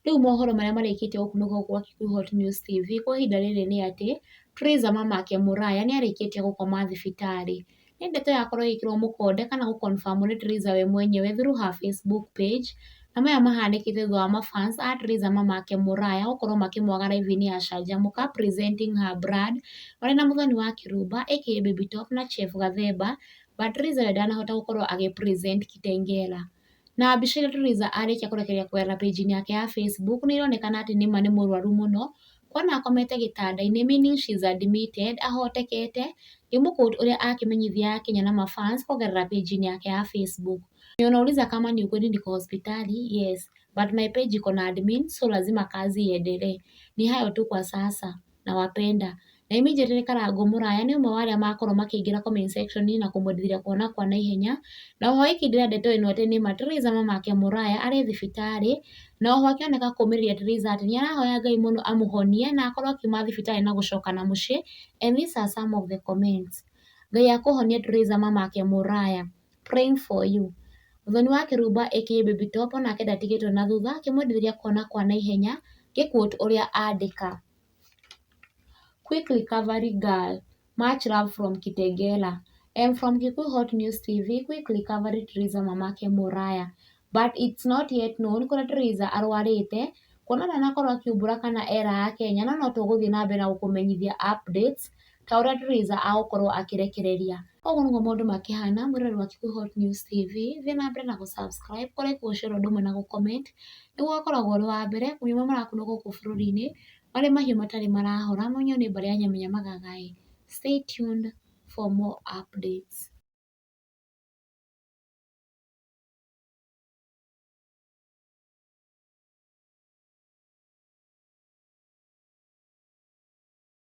Rĩu mohoro marĩa marĩkĩtie gũkunũka gwa Kikuyu Hot News TV kwa ihinda rĩrĩ nĩ atĩ TRÍZA mamake Mũraya nĩ arĩkĩtie gũkoma thibitarĩ. Nĩ ndeto yakorwo ĩgĩkĩrwo mũkonde kana gũconfirmwo nĩ TRÍZA we mwenyewe through her Facebook page. Na maya mahanĩkĩte thutha wa mafans a TRÍZA mamake Mũraya gũkorwo makĩmwaga live-inĩ ya Canjamũka presenting her blood. Marĩ na Mũthoni wa Kĩrumba aka Baby Top na Chef Gathemba, but TRÍZA we ndanahota gũkorwo agĩ present Kitengela. Na mbica iria TRÍZA arĩkia kũrekereria kũgerera page-inĩ yake ya Facebook nĩ ironekana atĩ nĩma nĩ mũrwaru mũno, kuona akomete gĩtanda-inĩ meaning she's admitted, ahotekete, ngĩmũ quote ũrĩa akĩmenyithia Akenya na mafans kũgerera page-inĩ yake ya Facebook. Unauliza kama ni ukweli niko hospitali? Yes, but my page iko na admin, so lazima kazi iendelee. Ni hayo tu kwa sasa, nawapenda. Na immediately Karangũ Mũraya nĩ ũmwe wa arĩa makorwo makĩingĩra comment section na kũmwendithĩria kuona kwa naihenya. Na oho ikindĩra ndeto ĩno atĩ nĩma TRÍZA mamake Mũraya arĩ thibitarĩ, na oho akĩoneka kũũmĩrĩria TRÍZA atĩ nĩ arahoya Ngai mũno amũhonie na akorwo akiuma thibitarĩ na gũcoka na mũciĩ, and these are some of the comments. Ngai akũhonie TRÍZA mamake Mũraya, praying for you. Mũthoni wa Kĩrumba aka Baby Top onake ndatigĩtwo na thutha akĩmwendithĩria kuona kwa naihenya, ngĩ-quote ũrĩa andĩka. Quick recovery girl. Much love from Kitengela. And from Kikuyu Hot News TV, quick recovery TRÍZA mamake Mũraya. But it's not yet known kũrĩa TRÍZA arwarĩte, kuona ndanakorwo akiumbũra kana era ya Kenya, no tũgũthiĩ na mbere na gũkũmenyithia updates ta ũrĩa TRÍZA agũkorwo akĩrekereria. Ũguo nĩguo maũndũ makĩhana mwĩroreri wa Kikuyu Hot News TV, thiĩ na mbere na gũ-subscribe, kũrĩa gũshare ũndũ ũmwe na gũ-comment, nĩguo ũkoragwo ũrĩ wa mbere kũmenya marĩa marakunũka gũkũ bũrũri-inĩ, marĩ mahiũ matarĩ marahora, mũnyo nĩ mbarĩ ya Nyamenya Magagai. Stay tuned for more updates.